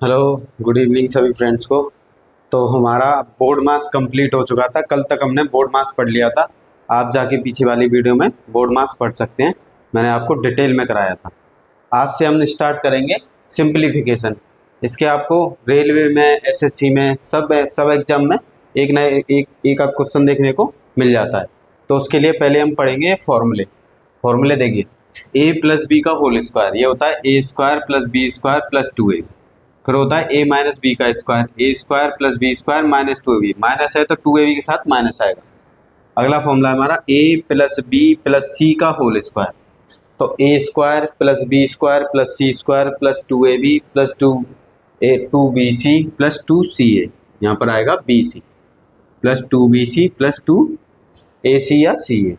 Hello, good evening सभी friends को। तो हमारा बोर्ड मास कंप्लीट हो चुका था। कल तक हमने बोर्ड मास पढ़ लिया था। आप जाके पीछे वाली वीडियो में बोर्ड मास पढ़ सकते हैं। मैंने आपको डिटेल में कराया था। आज से हम स्टार्ट करेंगे सिंप्लीफिकेशन। इसके आपको रेलवे में, एसएससी में, सब एग्जाम में एक ना एक आध क्वेश्चन देखने को मिल जाता है। तो उसके लिए पहले हम पढ़ेंगे फॉर्मूले। फॉर्मूले देखिए, ए प्लस बी का होल स्क्वायर, ये होता है A square plus B square plus 2a। फिर होता है ए माइनस बी का square, A square plus B square minus 2ab। Minus है तो 2ab के साथ माइनस आएगा। अगला फॉर्मूला है हमारा A plus B plus C का होल स्क्वायर। तो A square plus B square plus C square plus 2ab plus 2bc plus 2ca। यहाँ पर आएगा bc plus 2bc plus 2ac या ca।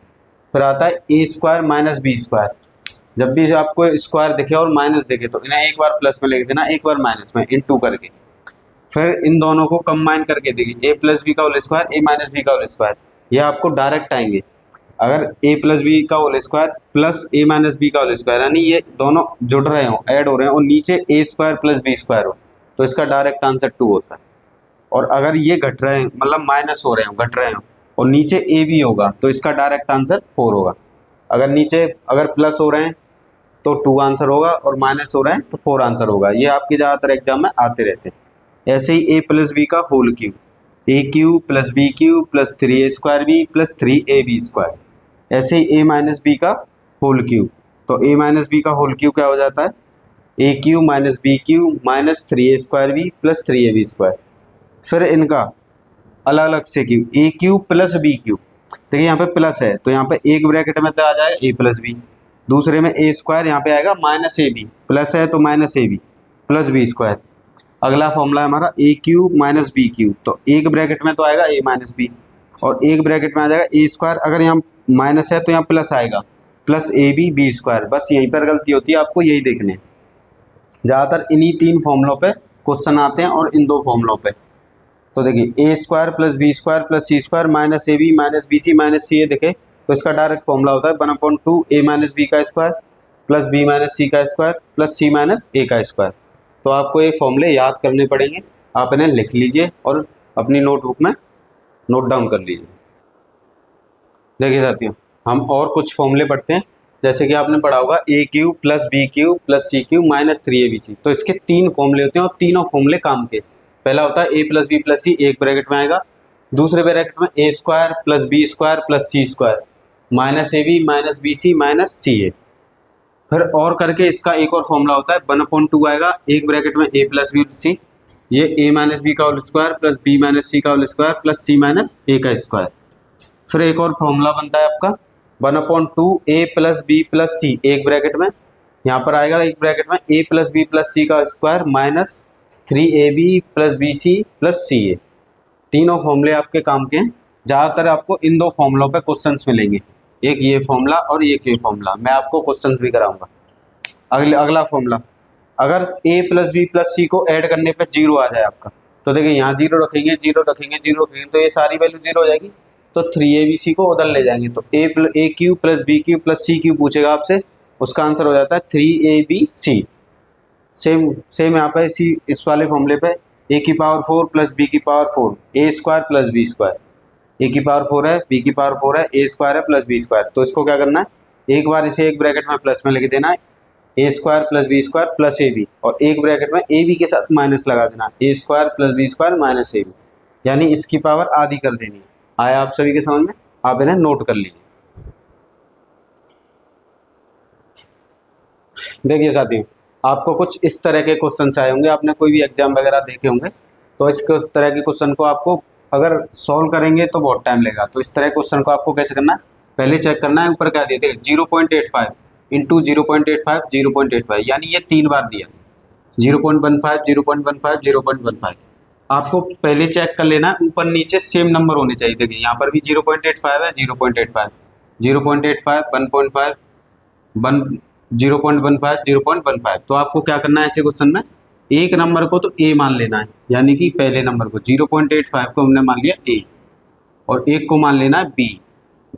फिर आता है A square minus B square. जब भी आपको स्क्वायर दिखे और माइनस दिखे तो इन्हें एक बार प्लस में लिख देना, एक बार माइनस में, इनटू करके। फिर इन दोनों को कंबाइन करके देखिए, ए प्लस बी का होल स्क्वायर, ए माइनस बी का होल स्क्वायर, ये आपको डायरेक्ट आएंगे। अगर ए प्लस बी का होल स्क्वायर प्लस ए माइनस बी का होल स्क्वायर, यानी ये दोनों जुड़ रहे हो, ऐड हो रहे हैं, और नीचे ए स्क्वायर प्लस बी स्क्वायर हो, तो इसका डायरेक्ट आंसर 2 होता है। और अगर ये घट रहे हैं, मतलब माइनस हो रहे हो, घट रहे हो, और नीचे ए बी होगा, तो इसका डायरेक्ट आंसर 4 होगा। अगर प्लस हो रहे हैं तो 2 आंसर होगा, और माइनस हो रहे हैं तो 4 आंसर होगा। ये आपके ज़्यादातर एग्जाम में आते रहते हैं। ऐसे ही ए प्लस बी का whole cube, A cube plus B cube plus 3a square B plus 3ab square. ऐसे ही ए माइनस बी का होल क्यूब, तो ए माइनस बी का होल क्यूब क्या हो जाता है, A cube minus B cube minus 3a square B plus 3ab square. फिर इनका अलग अलग से cube, A cube plus B cube. देखिए यहाँ पे प्लस है तो यहाँ पे एक ब्रैकेट में तो आ जाएगा ए प्लस बी, दूसरे में ए स्क्वायर, यहाँ पे आएगा माइनस ए बी, प्लस है तो minus A B plus B square. अगला फॉर्मूला है हमारा A cube minus B cube. तो एक ब्रैकेट में तो आएगा ए माइनस बी, और एक ब्रैकेट में आ जाएगा ए स्क्वायर। अगर यहाँ माइनस है तो यहाँ प्लस आएगा, plus A B B square. बस यहीं पर गलती होती है, आपको यही देखने। ज़्यादातर इन्हीं 3 फॉर्मूलों पे क्वेश्चन आते हैं, और इन 2 फॉर्मूलों पे। तो देखिए, A square plus B square plus C square minus A B minus B C minus C A, देखे तो इसका डायरेक्ट फॉर्मूला होता है 1/2 ए माइनस बी का square plus B minus C का square plus C minus A का square. तो आपको ये फॉर्मूले याद करने पड़ेंगे। आप इन्हें लिख लीजिए और अपनी नोटबुक में नोट डाउन कर लीजिए। देखिए साथियों, हम और कुछ फॉर्मूले पढ़ते हैं। जैसे कि आपने पढ़ा होगा A cube plus B cube plus C cube minus 3abc। तो इसके 3 फॉर्मूले होते हैं, और तीनों फॉर्मूले काम के। पहला होता है A plus B plus C, एक ब्रैकेट में आएगा। दूसरे ब्रैकेट में A square plus B square plus C square minus A B minus B C minus C A. फिर और करके इसका एक और फॉर्मूला होता है 1/2 आएगा, एक ब्रैकेट में ए प्लस बी सी, ये ए माइनस बी का whole square plus B minus C का whole square plus C minus A का स्क्वायर। फिर एक और फॉर्मूला बनता है आपका 1/2 A plus B plus C, एक ब्रैकेट में, यहाँ पर आएगा एक ब्रैकेट में A plus B plus C का square minus 3ab plus B C plus C A. तीनों फॉर्मूले आपके काम के हैं। ज़्यादातर आपको इन 2 फॉर्मूलों पे क्वेश्चंस मिलेंगे, एक ये फॉर्मूला और एक ये फॉर्मूला। मैं आपको क्वेश्चंस भी कराऊंगा। अगला फॉर्मूला, अगर ए प्लस बी प्लस सी को ऐड करने पे 0 आ जाए आपका, तो देखिए यहाँ 0 रखेंगे, 0 रखेंगे, 0 रखेंगे, तो ये सारी वैल्यू 0 हो जाएगी। तो 3abc को उधर ले जाएंगे, तो A cube plus B cube plus C cube पूछेगा आपसे, उसका आंसर हो जाता है 3abc। सेम यहाँ पे इस वाले फॉर्मूले पे ए की पावर 4 प्लस बी की पावर 4, ए स्क्वायर प्लस बी स्क्वायर। ए की पावर 4 है, बी की पावर 4 है, ए स्क्वायर है प्लस बी स्क्वायर। तो इसको क्या करना है, एक बार इसे एक ब्रैकेट में प्लस में लिख देना है, A square plus B square plus A B, और एक ब्रैकेट में ए बी के साथ माइनस लगा देना, A square plus B square minus A B, यानी इसकी पावर आधी कर देनी है। आया आप सभी के समझ में? आप इन्हें नोट कर लीजिए। देखिए साथियों, आपको कुछ इस तरह के क्वेश्चन आए होंगे, आपने कोई भी एग्जाम वगैरह देखे होंगे, तो इस तरह के क्वेश्चन को आपको अगर सॉल्व करेंगे तो बहुत टाइम लगेगा। तो इस तरह के क्वेश्चन को आपको कैसे करना है, पहले चेक करना है ऊपर क्या दिए थे, 0.85 इंटू 0.85 0.85, यानी ये 3 बार दिया, 0.15 0.15 0.15। आपको पहले चेक कर लेना है ऊपर नीचे सेम नंबर होने चाहिए। देखिए यहाँ पर भी 0.85 है, 0.85 0.85 1.5 1 0.15 0.15। तो आपको क्या करना है ऐसे क्वेश्चन में, एक नंबर को तो ए मान लेना है, यानी कि पहले नंबर को 0.85 को हमने मान लिया ए, और एक को मान लेना है बी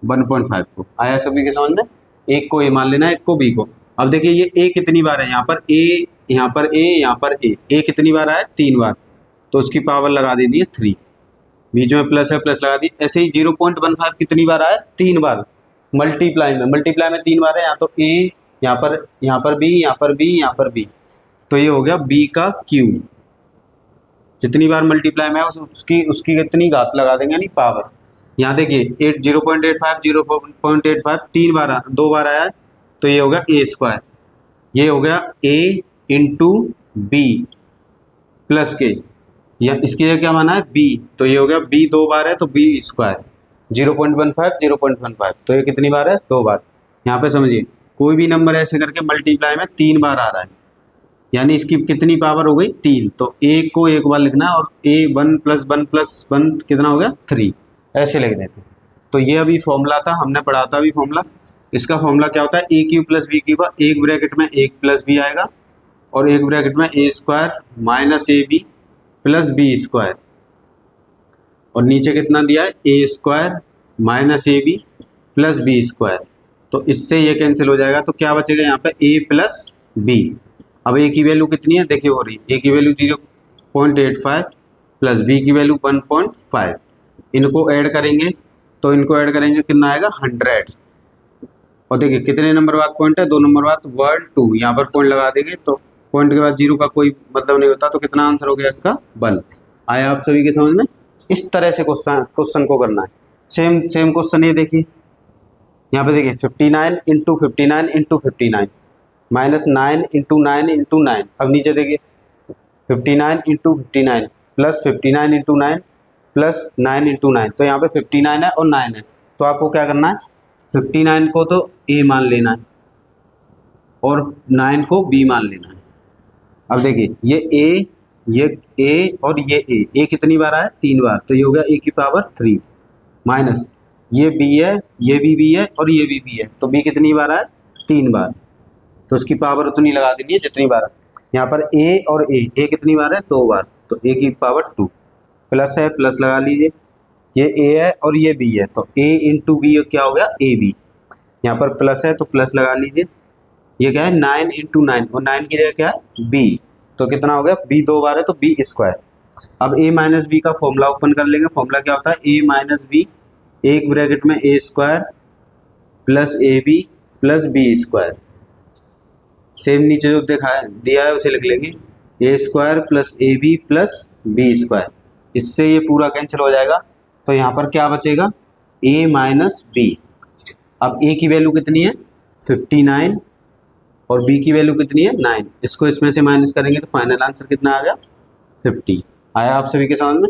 1.5 को। आया सभी के समझ में? एक को ए मान लेना है, एक को बी को। अब देखिए ये ए कितनी बार है, यहाँ पर ए यहाँ पर ए, यहाँ पर ए कितनी बार आया? 3 बार, तो उसकी पावर लगा देनी है 3। बीच में प्लस है, प्लस लगा दी। ऐसे ही 0.15 कितनी बार आया? 3 बार। मल्टीप्लाई में 3 बार है, यहाँ तो ए, यहाँ पर बी, यहाँ पर बी, यहाँ पर बी, तो ये हो गया बी का क्यूब। जितनी बार मल्टीप्लाई में है उसकी कितनी घात लगा देंगे, यानी पावर। यहाँ देखिए 0.85 3 बार 2 बार आया है, तो ये हो गया ए स्क्वायर। ये हो गया ए इंटू बी प्लस के, या इसकी जगह क्या माना है? बी, तो ये हो गया बी 2 बार है तो बी स्क्वायर। 0.15 तो ये कितनी बार है? 2 बार। यहाँ पे समझिए कोई भी नंबर ऐसे करके मल्टीप्लाई में 3 बार आ रहा है, यानी इसकी कितनी पावर हो गई? 3। तो ए को एक बार लिखना है, और ए 1 + 1 + 1 कितना हो गया? 3, ऐसे लिख देते हैं। तो ये अभी फॉर्मूला था, हमने पढ़ा था अभी फॉर्मूला। इसका फॉर्मूला क्या होता है? A cube plus B cube, एक ब्रैकेट में ए प्लस बी आएगा, और एक ब्रैकेट में A square minus A B plus B square, और नीचे कितना दिया है? A square minus A B plus B square. तो इससे ये कैंसिल हो जाएगा, तो क्या बचेगा यहाँ पे? ए प्लस बी। अब ए की वैल्यू कितनी है? देखिए हो रही है, ए की वैल्यू 0.85 प्लस बी की वैल्यू 1.5। इनको ऐड करेंगे, तो इनको ऐड करेंगे कितना आएगा? 100। और देखिए कितने नंबर बाद पॉइंट है? 2 नंबर बाद 1 2, यहाँ पर पॉइंट लगा देंगे, तो पॉइंट के बाद 0 का कोई मतलब नहीं होता, तो कितना आंसर हो गया इसका? 1। आया आप सभी के समझ में? इस तरह से क्वेश्चन को करना है। सेम क्वेश्चन ये देखिए, यहाँ पे देखिए 59 × 59 × 59 माइनस 9 × 9 × 9। अब नीचे देखिए 59 × 59 प्लस 59 × 9 प्लस 9 × 9, तो यहाँ पे 59 है और 9 है, तो आपको क्या करना है? 59 को तो ए मान लेना है और 9 को बी मान लेना है। अब देखिए ये ए और ये ए कितनी बार आया? 3 बार, तो ये हो गया ए की पावर 3 माइनस ये बी है, ये भी बी है और ये भी बी है, तो बी कितनी बार आया? 3 बार, तो उसकी पावर उतनी लगा देनी है जितनी बार। यहाँ पर ए और ए कितनी बार है? 2 बार, तो ए की पावर 2 प्लस है, प्लस लगा लीजिए। ये ए है और ये बी है, तो ए इंटू बी क्या हो गया? A B. यहाँ पर प्लस है तो प्लस लगा लीजिए। ये क्या है? 9 × 9, और 9 की जगह क्या है? बी, तो कितना हो गया? बी 2 बार है तो बी स्क्वायर। अब ए माइनस बी का फॉर्मूला ओपन कर लेंगे। फॉर्मूला क्या होता है? ए माइनस बी, एक ब्रैकेट में A square plus A B plus B square. Same नीचे जो दिया है उसे लिख लेंगे, A square plus A B plus B square. इससे ये पूरा कैंसिल हो जाएगा, तो यहाँ पर क्या बचेगा? ए माइनस बी। अब ए की वैल्यू कितनी है? 59, और बी की वैल्यू कितनी है? 9। इसको इसमें से माइनस करेंगे तो फाइनल आंसर कितना आ गया? 50। आया आप सभी के समझ में?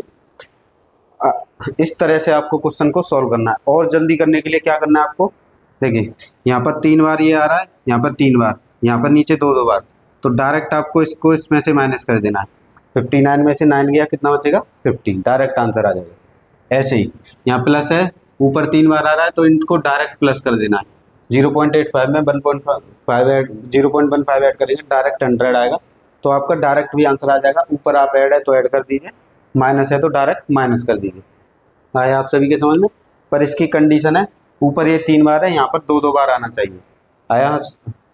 इस तरह से आपको क्वेश्चन को सॉल्व करना है। और जल्दी करने के लिए क्या करना है आपको? देखिए यहाँ पर 3 बार ये आ रहा है, यहाँ पर 3 बार, यहाँ पर नीचे 2 बार, तो डायरेक्ट आपको इसको इसमें से माइनस कर देना है। 59 में से 9 गया, कितना बचेगा? 50। डायरेक्ट आंसर आ जाएगा। ऐसे ही यहाँ प्लस है, ऊपर 3 बार आ रहा है, तो इनको डायरेक्ट प्लस कर देना है। 0.85 में 1.5 ऐड 0.15 ऐड करेंगे, डायरेक्ट 100 आएगा, तो आपका डायरेक्ट भी आंसर आ जाएगा। ऊपर आप ऐड है तो ऐड कर दीजिए, माइनस है तो डायरेक्ट माइनस कर दीजिए। आया आप सभी के समझ में? पर इसकी कंडीशन है, ऊपर ये 3 बार है, यहाँ पर 2 बार आना चाहिए। आया?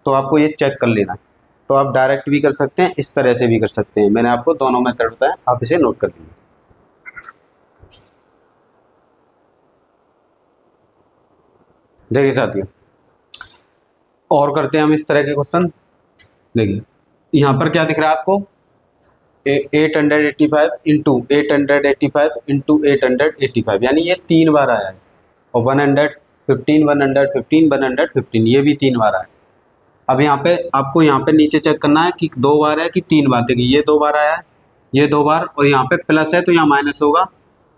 तो आपको ये चेक कर लेना है। तो आप डायरेक्ट भी कर सकते हैं, इस तरह से भी कर सकते हैं। मैंने आपको दोनों मेथड बताया, आप इसे नोट कर लीजिए। देखिए साथियों, और करते हैं हम इस तरह के क्वेश्चन। देखिए यहाँ पर क्या दिख रहा है आपको? 885 इंटू 885 इंटू 885, यानी ये 3 बार आया है। और 115 115 115 ये भी 3 बार आया है। अब यहाँ पे आपको यहाँ पे नीचे चेक करना है कि 2 बार है कि 3 बार। देखिए ये 2 बार आया है, ये 2 बार, और यहाँ पे प्लस है तो यहाँ माइनस होगा,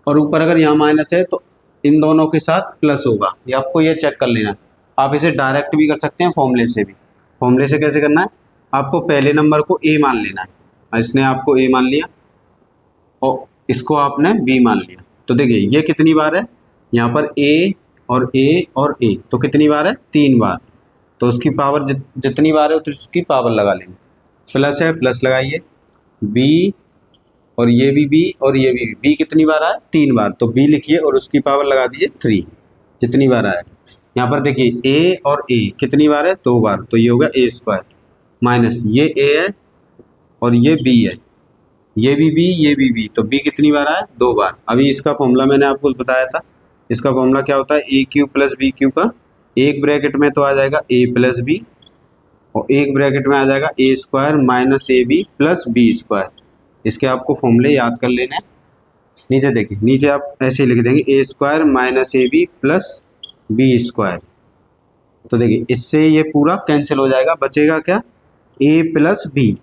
और ऊपर अगर यहाँ माइनस है तो इन दोनों के साथ प्लस होगा। ये आपको ये चेक कर लेना है। आप इसे डायरेक्ट भी कर सकते हैं, फॉर्मूले से भी। फॉर्मूले से कैसे करना है? आपको पहले नंबर को ए मान लेना है। इसने आपको ए मान लिया और इसको आपने बी मान लिया। तो देखिए ये कितनी बार है? यहाँ पर ए और ए और ए, तो कितनी बार है? 3 बार। तो उसकी पावर जितनी बार है उतनी उसकी पावर लगा लेंगे। प्लस है, प्लस लगाइए। बी, और ये भी बी और ये भी बी कितनी बार आया? 3 बार, तो बी लिखिए और उसकी पावर लगा दीजिए 3, जितनी बार आया। यहाँ पर देखिए ए और ए कितनी बार है? 2 बार, तो ये होगा ए स्क्वायर माइनस ये ए है और ये बी है, ये भी बी, ये भी बी, तो बी कितनी बार आया? 2 बार। अभी इसका फॉर्मूला मैंने आपको बताया था, इसका फॉर्मूला क्या होता है? ए क्यू प्लस बी क्यू का एक ब्रैकेट में तो आ जाएगा ए प्लस बी, और एक ब्रैकेट में आ जाएगा A square minus A B plus B square. इसके आपको फॉर्मूले याद कर लेने हैं। नीचे देखिए, नीचे आप ऐसे लिख देंगे A square minus A B plus B square. तो देखिए इससे ये पूरा कैंसिल हो जाएगा, बचेगा क्या? ए प्लस बी,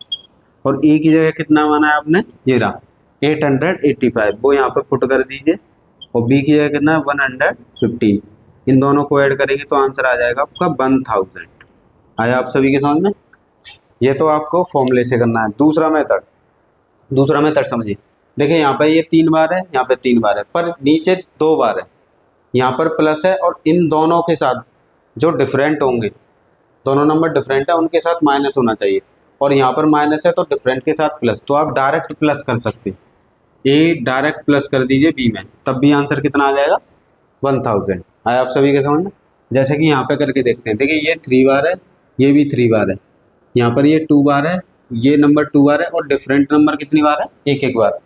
और ए की जगह कितना माना है आपने? ये रहा 885, वो यहाँ पे पुट कर दीजिए, और बी की जगह कितना है? 115। इन दोनों को ऐड करेंगे तो आंसर आ जाएगा आपका 1000। आया आप सभी के समझ में? ये तो आपको फॉर्मूले से करना है। दूसरा मेथड समझिए। देखिए यहाँ पे ये 3 बार है, यहाँ पे 3 बार है, पर नीचे 2 बार है, यहाँ पर प्लस है, और इन दोनों के साथ जो डिफरेंट होंगे, दोनों नंबर डिफरेंट है, उनके साथ माइनस होना चाहिए, और यहाँ पर माइनस है तो डिफरेंट के साथ प्लस, तो आप डायरेक्ट प्लस कर सकते हैं। ए डायरेक्ट प्लस कर दीजिए बी में, तब भी आंसर कितना आ जाएगा? 1000। आया आप सभी के समझ में? जैसे कि यहाँ पे करके देखते हैं। देखिए ये 3 बार है, ये भी 3 बार है, यहाँ पर ये 2 बार है, ये नंबर 2 बार है, और डिफरेंट नंबर कितनी बार है? एक बार।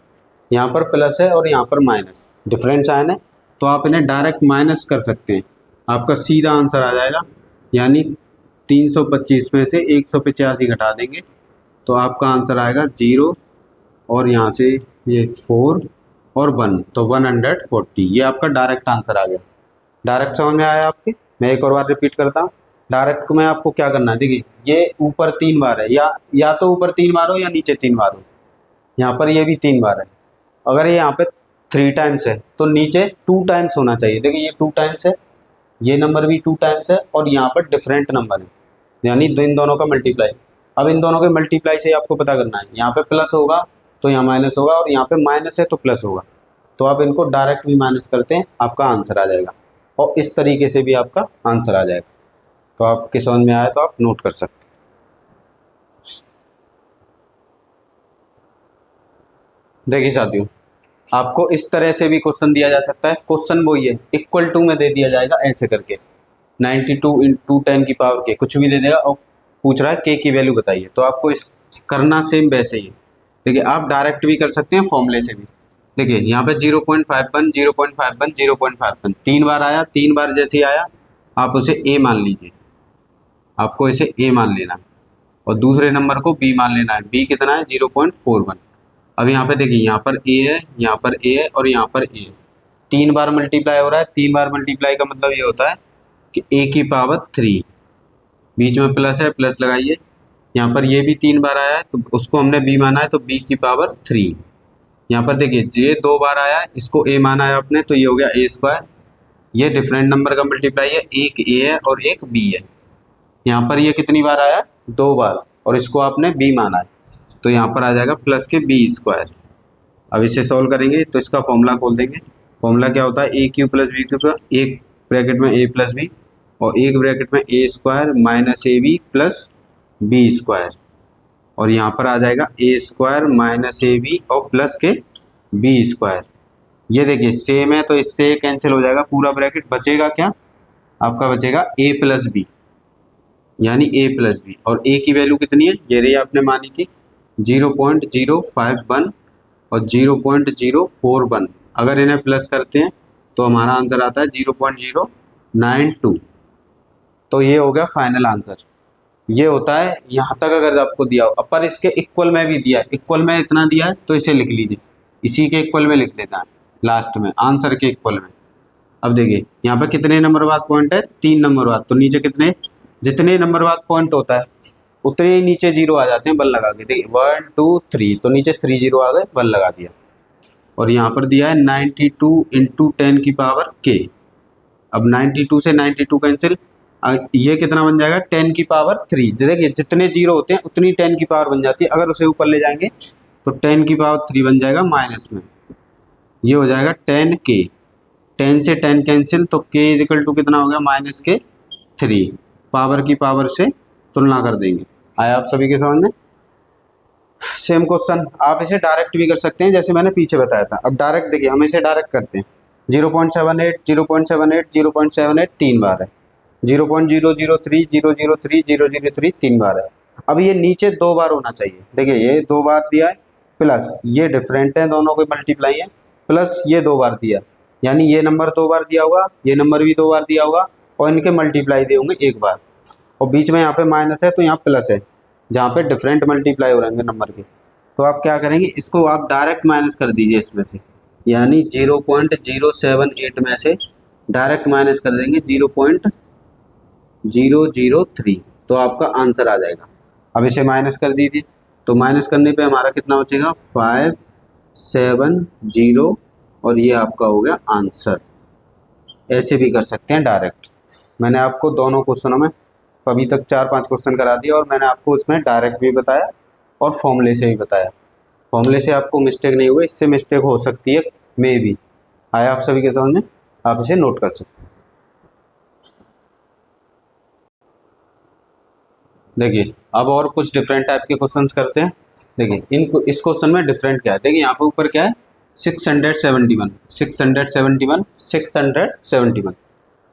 यहाँ पर प्लस है और यहाँ पर माइनस, डिफरेंट साइन है, तो आप इन्हें डायरेक्ट माइनस कर सकते हैं, आपका सीधा आंसर आ जाएगा। यानी 325 में से 185 घटा देंगे तो आपका आंसर आएगा 0, और यहाँ से ये 4 और 1, तो 140। ये आपका डायरेक्ट आंसर आ गया। डायरेक्ट समझ में आया आपके? मैं एक और बार रिपीट करता हूँ। डायरेक्ट में आपको क्या करना है? देखिए ये ऊपर 3 बार है, या तो ऊपर 3 बार हो या नीचे 3 बार हो। यहाँ पर ये भी 3 बार है, अगर ये यहाँ पे 3 टाइम्स है तो नीचे 2 टाइम्स होना चाहिए। देखिए ये 2 टाइम्स है, ये नंबर भी 2 टाइम्स है, और यहाँ पर डिफरेंट नंबर है, यानी इन दोनों का मल्टीप्लाई। अब इन दोनों के मल्टीप्लाई से आपको पता करना है, यहाँ पे प्लस होगा तो यहाँ माइनस होगा, और यहाँ पे माइनस है तो प्लस होगा, तो आप इनको डायरेक्ट भी माइनस करते हैं, आपका आंसर आ जाएगा, और इस तरीके से भी आपका आंसर आ जाएगा। तो आपके समझ में आया तो आप नोट कर सकते हैं। देखिए साथियों, आपको इस तरह से भी क्वेश्चन दिया जा सकता है। क्वेश्चन वही है, इक्वल टू में दे दिया जाएगा ऐसे करके, 92 इंटू 10 की पावर के, कुछ भी दे देगा, और पूछ रहा है के की वैल्यू बताइए, तो आपको इस करना सेम वैसे ही है। देखिए आप डायरेक्ट भी कर सकते हैं, फॉर्मूले से भी। देखिए यहाँ पे 0.51 0.51 0.51 3 बार आया, 3 बार जैसे ही आया आप उसे ए मान लीजिए, आपको इसे ए मान लेना है, और दूसरे नंबर को बी मान लेना है। बी कितना है? 0.41। अब यहाँ पे देखिए, यहाँ पर ए है, यहाँ पर ए है, और यहाँ पर ए है, 3 बार मल्टीप्लाई हो रहा है। 3 बार मल्टीप्लाई का मतलब ये होता है कि ए की पावर 3, बीच में प्लस है, प्लस लगाइए। यहाँ पर ये भी 3 बार आया है तो उसको हमने बी माना है, तो बी की पावर 3। यहाँ पर देखिए ये 2 बार आया है, इसको ए माना है आपने, तो ये हो गया ए स्क्वायर। ये डिफरेंट नंबर का मल्टीप्लाई है, एक ए है और एक बी है। यहाँ पर ये कितनी बार आया? 2 बार, और इसको आपने बी माना है, तो यहाँ पर आ जाएगा प्लस के बी स्क्वायर। अब इसे सॉल्व करेंगे तो इसका फॉर्मूला खोल देंगे। फॉर्मूला क्या होता है? ए क्यू प्लस बी क्यू का एक ब्रैकेट में ए प्लस बी, और एक ब्रैकेट में A square minus A B plus B square, और यहाँ पर आ जाएगा A square minus A B और प्लस के बी स्क्वायर। ये देखिए सेम है तो इससे कैंसिल हो जाएगा पूरा ब्रैकेट, बचेगा क्या? आपका बचेगा ए प्लस बी, यानी ए प्लस बी, और ए की वैल्यू कितनी है? ये रही आपने मानी थी 0.051 और 0.041। अगर इन्हें प्लस करते हैं तो हमारा आंसर आता है 0.092। तो ये हो गया फाइनल आंसर। ये होता है यहाँ तक अगर आपको दिया हो, पर इसके इक्वल में भी दिया है, इक्वल में इतना दिया है तो इसे लिख लीजिए, इसी के इक्वल में लिख लेता है लास्ट में, आंसर के इक्वल में। अब देखिए यहाँ पे कितने नंबर बाद पॉइंट है? 3 नंबर बाद, तो नीचे कितने, जितने नंबर बाद पॉइंट होता है उतने ही नीचे 0 आ जाते हैं, 1 लगा के। देखिए 1 2 3, तो नीचे 3 0 आ गए, 1 लगा दिया। और यहाँ पर दिया है 92 इंटू 10 की पावर के। अब 92 से 92 कैंसिल, ये कितना बन जाएगा? 10 की पावर 3। देखिए जितने 0 होते हैं उतनी 10 की पावर बन जाती है, अगर उसे ऊपर ले जाएंगे तो 10 की पावर 3 बन जाएगा माइनस में, ये हो जाएगा 10 के। 10 से 10 कैंसिल, तो के इजिकल टू कितना हो गया? माइनस के 3। पावर की पावर से तुलना कर देंगे। आया आप सभी के समझ में? सेम क्वेश्चन आप इसे डायरेक्ट भी कर सकते हैं, जैसे मैंने पीछे बताया था। अब डायरेक्ट देखिए, हम इसे डायरेक्ट करते हैं। 0.78 0.78 0.78 3 बार है, 0.003 003 003 3 बार है। अब ये नीचे 2 बार होना चाहिए। देखिए ये 2 बार दिया है, प्लस ये डिफरेंट है, दोनों को मल्टीप्लाई है, प्लस ये 2 बार दिया, यानी ये नंबर 2 बार दिया होगा, ये नंबर भी 2 बार दिया होगा, और इनके मल्टीप्लाई दिए होंगे 1 बार, और बीच में यहाँ पे माइनस है तो यहाँ प्लस है, जहाँ पे डिफरेंट मल्टीप्लाई हो रहेंगे नंबर के। तो आप क्या करेंगे, इसको आप डायरेक्ट माइनस कर दीजिए इसमें से, यानी 0.078 में से डायरेक्ट माइनस कर देंगे 0.003, तो आपका आंसर आ जाएगा। अब इसे माइनस कर दीजिए, तो माइनस करने पे हमारा कितना बचेगा, 570, और ये आपका हो गया आंसर। ऐसे भी कर सकते हैं डायरेक्ट। मैंने आपको दोनों क्वेश्चनों में अभी तक 4-5 क्वेश्चन करा दिए, और मैंने आपको इसमें डायरेक्ट भी बताया और फॉर्मूले से भी बताया। फॉर्मूले से आपको मिस्टेक नहीं हुई, इससे मिस्टेक हो सकती है, मे भी। आया आप सभी के समझ में, आप इसे नोट कर सकते हैं। देखिए अब और कुछ डिफरेंट टाइप के क्वेश्चंस करते हैं। देखिए इस क्वेश्चन में डिफरेंट क्या है, देखिए यहाँ पे ऊपर क्या है, 671 671 671,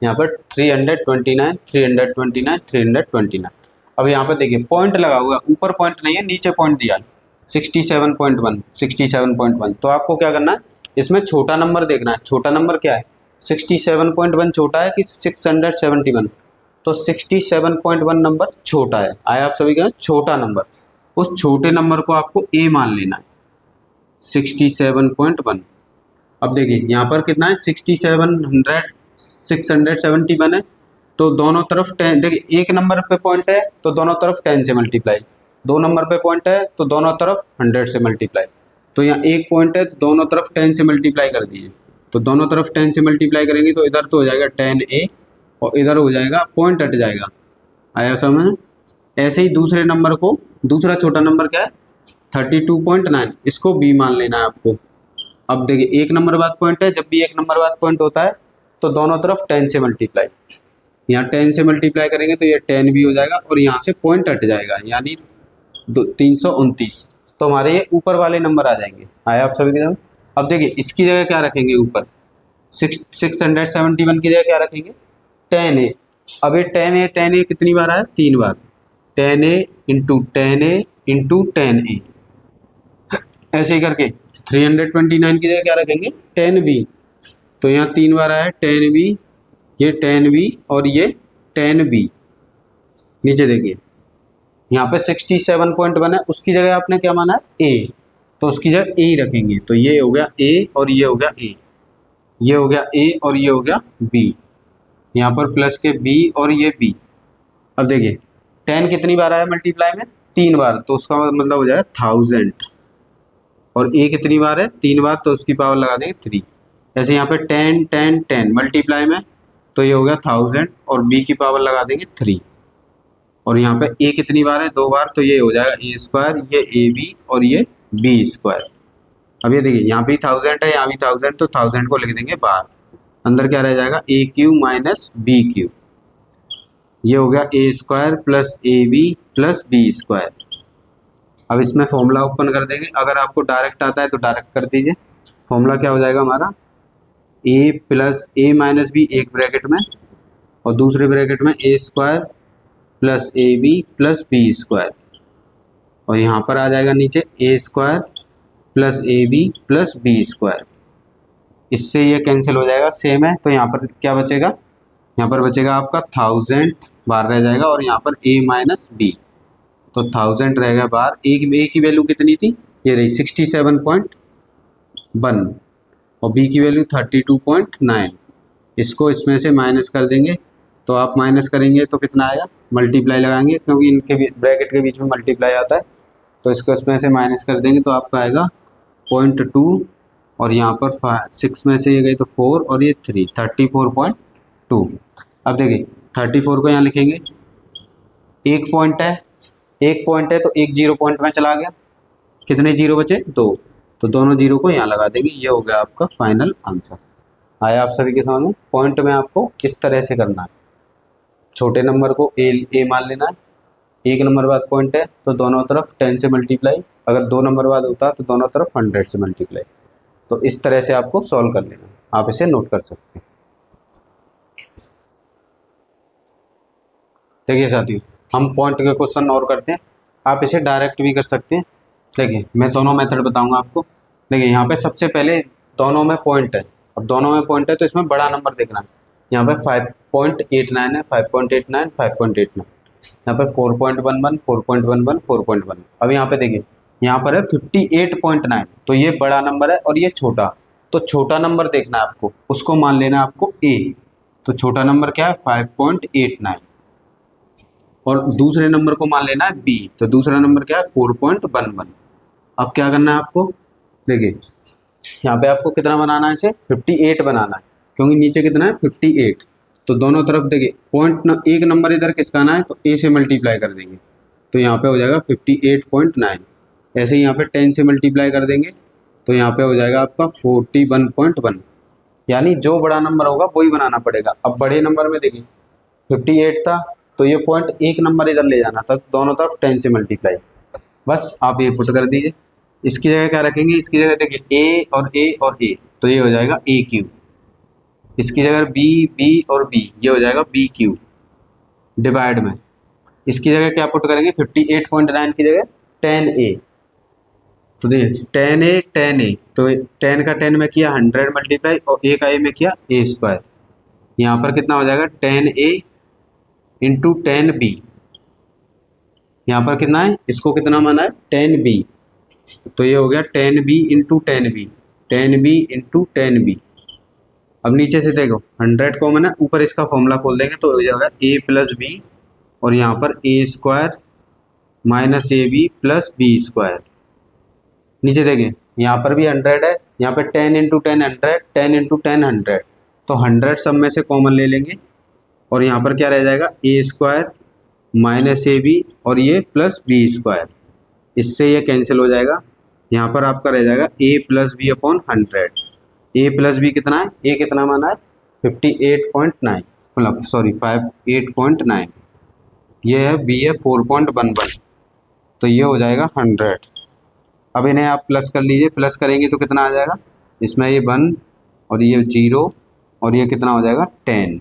यहाँ पर 329 329 329। अब यहाँ पर देखिए पॉइंट लगा हुआ, ऊपर पॉइंट नहीं है, नीचे पॉइंट दिया है 67.1 67.1। तो आपको क्या करना है, इसमें छोटा नंबर देखना है। छोटा नंबर क्या है, 67.1 छोटा है कि 671? तो 67.1 नंबर छोटा है। आया आप सभी का छोटा नंबर, उस छोटे नंबर को आपको ए मान लेना है, 67.1। अब देखिए यहाँ पर कितना है, 671 है, तो दोनों तरफ 10, देखिए एक नंबर पे पॉइंट है तो दोनों तरफ 10 से मल्टीप्लाई, 2 नंबर पे पॉइंट है तो दोनों तरफ 100 से मल्टीप्लाई। तो यहाँ एक पॉइंट है तो दोनों तरफ 10 से मल्टीप्लाई कर दीजिए, तो दोनों तरफ 10 से मल्टीप्लाई करेंगे तो इधर तो हो जाएगा 10A, और इधर हो जाएगा, पॉइंट हट जाएगा। आया समझ? ऐसे ही दूसरे नंबर को, दूसरा छोटा नंबर क्या है, 32.9, इसको B मान लेना है आपको। अब देखिए एक नंबर बाद पॉइंट है, जब भी एक नंबर बाद पॉइंट होता है तो दोनों तरफ 10 से मल्टीप्लाई, यहाँ 10 से मल्टीप्लाई करेंगे तो ये 10 भी हो जाएगा, और यहाँ से पॉइंट हट जाएगा, यानी 329। तो हमारे ये ऊपर वाले नंबर आ जाएंगे। आया आप सभी के समझ? अब देखिए इसकी जगह क्या रखेंगे, ऊपर 671 की जगह क्या रखेंगे, 10A। अब ये 10A कितनी बार आया, 3 बार, 10A into 10A into 10A, ऐसे ही करके 329 की जगह क्या रखेंगे, 10B। तो यहाँ 3 बार आया 10B, ये 10B और ये 10B। नीचे देखिए यहाँ पे 67.1 है, उसकी जगह आपने क्या माना है, A, तो उसकी जगह A रखेंगे। तो ये हो गया A और ये हो गया A, ये हो गया A और ये हो गया B, यहाँ पर प्लस के B और ये B। अब देखिए 10 कितनी बार आया मल्टीप्लाई में, 3 बार, तो उसका मतलब हो जाएगा 1000, और A कितनी बार है, 3 बार, तो उसकी पावर लगा देंगे 3। ऐसे यहाँ पे 10 10 10 मल्टीप्लाई में, तो ये हो गया 1000, और B की पावर लगा देंगे 3, और यहाँ पे A कितनी बार है, 2 बार, तो ये हो जाएगा A स्क्वायर, ये AB और ये B स्क्वायर। अब ये देखिए यहाँ भी 1000 है, यहाँ भी 1000, तो 1000 को लिख देंगे बाहर, अंदर क्या रह जाएगा, AQ माइनस BQ, ये हो गया A square plus AB plus B square. अब इसमें फॉर्मूला ओपन कर देंगे, अगर आपको डायरेक्ट आता है तो डायरेक्ट कर दीजिए। फॉर्मूला क्या हो जाएगा हमारा, A plus A minus B एक ब्रैकेट में, और दूसरे ब्रैकेट में A square plus AB plus B square, और यहाँ पर आ जाएगा नीचे A square plus AB plus B square. इससे ये कैंसिल हो जाएगा, सेम है, तो यहाँ पर क्या बचेगा, यहाँ पर बचेगा आपका 1000 बाहर रह जाएगा, और यहाँ पर A माइनस B, तो 1000 रहेगा बाहर। A की वैल्यू कितनी थी, ये रही 67.1, और B की वैल्यू 32.9। इसको इसमें से माइनस कर देंगे, तो आप माइनस करेंगे तो कितना आएगा, मल्टीप्लाई लगाएंगे, क्योंकि इनके ब्रैकेट के बीच में मल्टीप्लाई आता है, तो इसको इसमें से माइनस कर देंगे तो आपका आएगा 0.2, और यहाँ पर 6 में से ये गई तो 4, और ये 3, 34.2। अब देखिए 34 को यहाँ लिखेंगे, एक पॉइंट है तो एक 0 पॉइंट में चला गया, कितने जीरो बचे, 2, तो दोनों जीरो को यहाँ लगा देंगे, ये हो गया आपका फाइनल आंसर। आया आप सभी के सामने? पॉइंट में आपको इस तरह से करना है, छोटे नंबर को ए मान लेना है, एक नंबर बाद पॉइंट है तो दोनों तरफ 10 से मल्टीप्लाई, अगर 2 नंबर बाद होता तो दोनों तरफ 100 से मल्टीप्लाई। तो इस तरह से आपको सॉल्व कर लेना है, आप इसे नोट कर सकते हैं। देखिए साथियों, हम पॉइंट के क्वेश्चन और करते हैं। आप इसे डायरेक्ट भी कर सकते हैं। देखिए मैं दोनों मेथड बताऊंगा आपको। देखिए यहाँ पे सबसे पहले दोनों में पॉइंट है। अब दोनों में पॉइंट है तो इसमें बड़ा नंबर देखना है। यहाँ पे 5.89 है, 5.89, 5.89। यहाँ पे 4.11, 4.11, 4.1। अब यहाँ पे देखिए यहाँ पर है 58.9, तो ये बड़ा नंबर है और ये छोटा। तो छोटा नंबर देखना है आपको, उसको मान लेना है आपको ए। तो छोटा नंबर क्या है 5.89, और दूसरे नंबर को मान लेना है बी। तो दूसरा नंबर क्या है 4.11। अब क्या करना है आपको, देखिए यहाँ पे आपको कितना बनाना है, इसे 58 बनाना है, क्योंकि नीचे कितना है 58। तो दोनों तरफ देखिए एक नंबर इधर किसका आना है, तो ए से मल्टीप्लाई कर देंगे, तो यहाँ पे हो जाएगा 58.9। ऐसे ही यहाँ पे 10 से मल्टीप्लाई कर देंगे, तो यहाँ पे हो जाएगा आपका 41.1। यानी जो बड़ा नंबर होगा वही बनाना पड़ेगा। अब बड़े नंबर में देखिए 58 था, तो ये पॉइंट एक नंबर इधर ले जाना था, तो दोनों तरफ 10 से मल्टीप्लाई। बस आप ये पुट कर दीजिए। इसकी जगह क्या रखेंगे, इसकी जगह देखिए ए और ए और ए, तो ये हो जाएगा ए क्यू। इसकी जगह बी, बी और बी, ये हो जाएगा बी क्यू डिवाइड में। इसकी जगह क्या पुट करेंगे, 58.9 की जगह 10a। तो देखिए 10a 10a, तो 10 का 10 में किया 100 मल्टीप्लाई, और ए का ए में किया ए स्क्वायर। यहाँ पर कितना हो जाएगा 10a इंटू 10b। यहाँ पर कितना है, इसको कितना माना है 10b, तो ये हो गया 10b into 10b, 10b into 10b। अब नीचे से देखो 100 कॉमन है, ऊपर इसका फॉर्मूला खोल देंगे तो हो जाएगा a प्लस बी, और यहाँ पर A square minus A B plus B square. नीचे देखिए यहाँ पर भी 100 है, यहाँ पे 10 इंटू 10 100, 10 इंटू 10 100, तो 100 सब में से कॉमन ले लेंगे, और यहाँ पर क्या रह जाएगा A square minus A B और ये प्लस बी स्क्वायर। इससे ये कैंसिल हो जाएगा। यहाँ पर आपका रह जाएगा ए प्लस बी अपॉन 100। ए प्लस बी कितना है, ए कितना माना है 58.9, मतलब सॉरी 58.9, ये है बी है 4.11, तो ये हो जाएगा 100। अब इन्हें आप प्लस कर लीजिए, प्लस करेंगे तो कितना आ जाएगा, इसमें ये 1 और ये 0 और ये कितना हो जाएगा 10।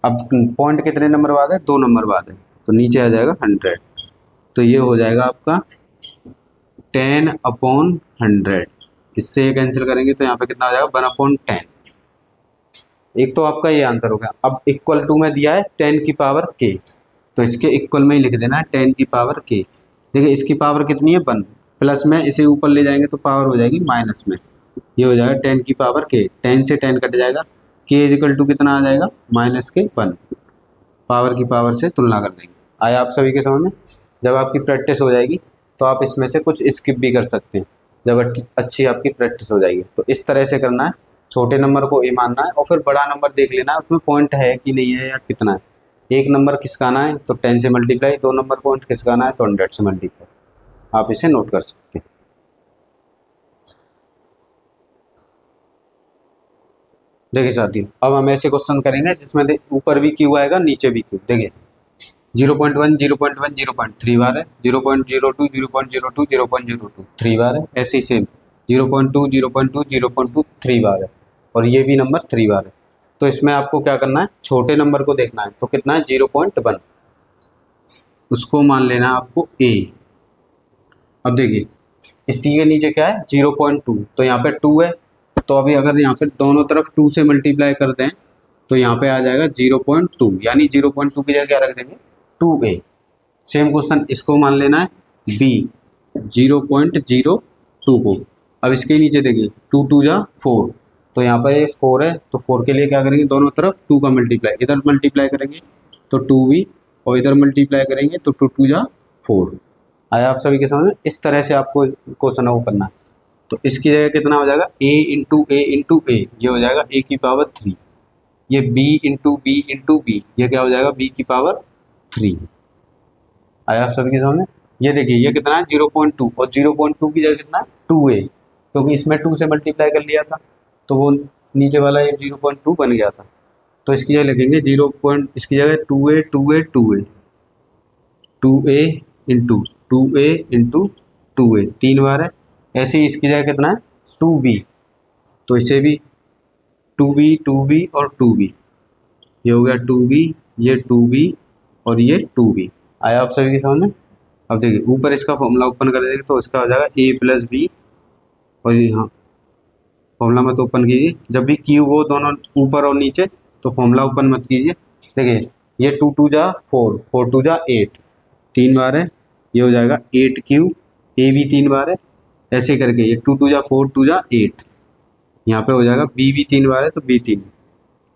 अब पॉइंट कितने नंबर बाद है, 2 नंबर बाद है, तो नीचे आ जाएगा 100। तो ये हो जाएगा आपका 10/100। इससे ये कैंसिल करेंगे तो यहाँ पे कितना आ जाएगा 1/10। एक तो आपका ये आंसर हो गया। अब इक्वल टू में दिया है 10 की पावर k, तो इसके इक्वल में ही लिख देना है 10 की पावर k। देखिए इसकी पावर कितनी है 1, प्लस में इसे ऊपर ले जाएंगे तो पावर हो जाएगी माइनस में, ये हो जाएगा 10 की पावर k। 10 से 10 कट जाएगा, k इजिकल टू कितना आ जाएगा -1। पावर की पावर से तुलना कर देंगे। आया आप सभी के समझ में। जब आपकी प्रैक्टिस हो जाएगी तो आप इसमें से कुछ स्किप भी कर सकते हैं, जब अच्छी आपकी प्रैक्टिस हो जाएगी। तो इस तरह से करना है, छोटे नंबर को ए मानना है और फिर बड़ा नंबर देख लेना है उसमें पॉइंट है कि नहीं है या कितना है। एक नंबर किसका आना है तो 10 से मल्टीप्लाई, 2 नंबर पॉइंट किसका आना है तो 100 से मल्टीप्लाई। आप इसे नोट कर सकते हैं। देखिए साथियों, अब हम ऐसे क्वेश्चन करेंगे जिसमें ऊपर भी क्यू आएगा नीचे भी क्यू। देखिए 0.1 0.1 0.3 बार है, 0.02 0.02 0.02 3 बार है, ऐसे ही सेम 0.2 0.2 0.2 3 बार है, और ये भी नंबर 3 बार है। तो इसमें आपको क्या करना है, छोटे नंबर को देखना है। तो कितना है 0.1, उसको मान लेना है आपको a। अब देखिए इसी के नीचे क्या है 0.2, तो यहाँ पे 2 है, तो अभी अगर यहाँ पे दोनों तरफ 2 से मल्टीप्लाई कर दें तो यहाँ पे आ जाएगा 0.2, यानी 0.2 की जगह क्या रख देंगे 2a। सेम क्वेश्चन इसको मान लेना है b 0.02 को। अब इसके नीचे देखिए 2 2 जा 4, तो यहाँ पर 4 है, तो 4 के लिए क्या करेंगे, दोनों तरफ 2 का मल्टीप्लाई, इधर मल्टीप्लाई करेंगे तो 2b, और इधर मल्टीप्लाई करेंगे तो 2 2 जा 4। आया आप सभी के समझ में। इस तरह से आपको क्वेश्चन को करना है। तो इसकी जगह कितना हो जाएगा a into A into A, ये हो जाएगा a की पावर 3। ये b into B into B, ये क्या हो जाएगा b की पावर 3। आया आप सभी के समझ में। ये देखिए ये कितना है 0.2, और 0.2 की जगह कितना है 2a, क्योंकि इसमें 2 से मल्टीप्लाई कर लिया था तो वो नीचे वाला ये 0.2 बन गया था। तो इसकी जगह लिखेंगे इसकी जगह 2a 2a 2a 2a into 2a into 2a 3 बार है। ऐसे ही इसकी जगह कितना है 2b, तो इसे भी 2b 2b और 2b, ये हो गया 2b, ये 2b और ये 2b। आया आप सभी की समझ में। अब देखिए ऊपर इसका फॉर्मूला ओपन कर देंगे तो इसका हो जाएगा ए प्लस बी, और यहाँ फॉर्मूला मत ओपन कीजिए, जब भी क्यू हो दोनों ऊपर और नीचे तो फॉर्मूला ओपन मत कीजिए। देखिए ये 2 2 जा 4, 4 2 जा 8, 3 बार है, ये हो जाएगा 8 क्यू, ए भी 3 बार है, ऐसे करके ये 2 2 जा 4 2 जा 8, यहाँ पे हो जाएगा बी भी 3 बार है तो बी 3,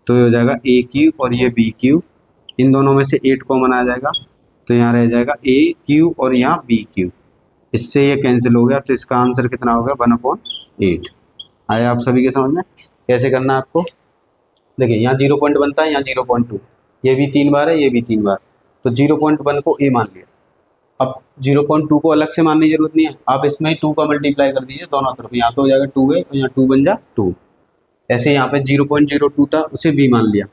तो ये हो जाएगा ए क्यू और ये बी क्यू, इन दोनों में से 8 कॉमन आ जाएगा तो यहाँ रह जाएगा ए क्यू और यहाँ बी क्यू, इससे ये कैंसिल हो गया, तो इसका आंसर कितना हो गया 1/8। आया आप सभी के समझ में कैसे करना है आपको। देखिए यहाँ 0 पॉइंट बनता है, यहाँ 0.2, ये भी 3 बार है, ये भी 3 बार, तो 0.1 को ए मान लिया। अब 0.2 को अलग से मानने की जरूरत नहीं है, आप इसमें ही 2 का मल्टीप्लाई कर दीजिए दोनों तरफ, यहाँ तो हो जाएगा 2a और यहाँ 2 बन जा 2। ऐसे यहाँ पे 0.02 था उसे b मान लिया,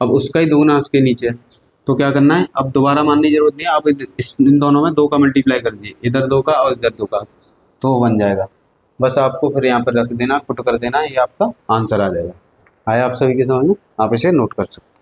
अब उसका ही दोगुना उसके नीचे है, तो क्या करना है, अब दोबारा मानने की जरूरत नहीं है, आप इन दोनों में 2 का मल्टीप्लाई कर दीजिए, इधर 2 का और इधर 2 का, तो वो बन जाएगा। बस आपको फिर यहाँ पर रख देना, पुट कर देना, ये आपका आंसर आ जाएगा। आया आप सभी के समझ में, आप इसे नोट कर सकते।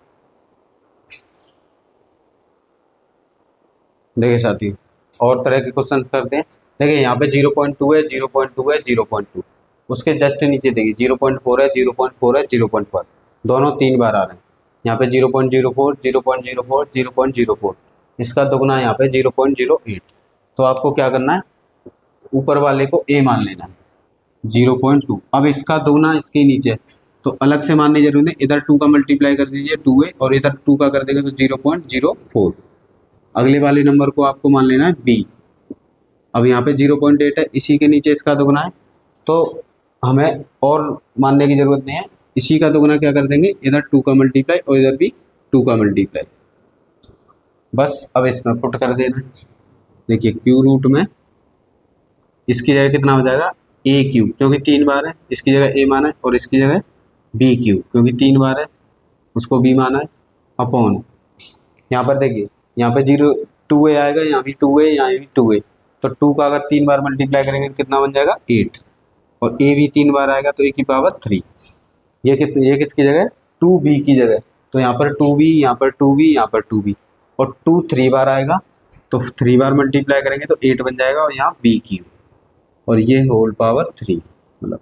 देखिए साथियों और तरह के क्वेश्चन करते हैं। देखिए यहाँ पे 0.2 है, 0.2 है, 0.2, उसके जस्ट नीचे देखिए 0.4 है, 0.4 है, 0.1, दोनों 3 बार आ रहे हैं। यहाँ पे 0.04, 0.04, 0.04, इसका दोगुना यहाँ पे 0.08, तो आपको क्या करना है, ऊपर वाले को ए मान लेना है 0.2, अब इसका दोगुना इसके नीचे, तो अलग से मानने की जरूरत है, इधर 2 का मल्टीप्लाई कर दीजिए 2a और इधर 2 का कर देगा तो 0.04, अगले वाले नंबर को आपको मान लेना है b। अब यहाँ पे 0.8 है, इसी के नीचे इसका दोगुना है, तो हमें और मानने की जरूरत नहीं है, इसी का दोगुना क्या कर देंगे, इधर 2 का मल्टीप्लाई और इधर भी 2 का मल्टीप्लाई, बस अब इसमें पुट कर देना। देखिए क्यू रूट में इसकी जगह कितना हो जाएगा ए क्यू, क्योंकि 3 बार है, इसकी जगह ए माना है, और इसकी जगह बी क्यू, क्योंकि 3 बार है उसको बी माना है, अपॉन यहाँ पर देखिए यहाँ पे 2a आएगा, यहाँ भी 2a, यहाँ भी 2a, तो 2 का अगर 3 बार मल्टीप्लाई करेंगे तो कितना बन जाएगा 8, और a भी 3 बार आएगा तो a की पावर 3, ये किसकी जगह 2b की जगह, तो यहाँ पर 2b, यहाँ पर 2b, यहाँ पर 2b, और 2 3 बार आएगा तो 3 बार मल्टीप्लाई करेंगे तो 8 बन जाएगा, और यहाँ बी क्यू, और ये होल पावर 3, मतलब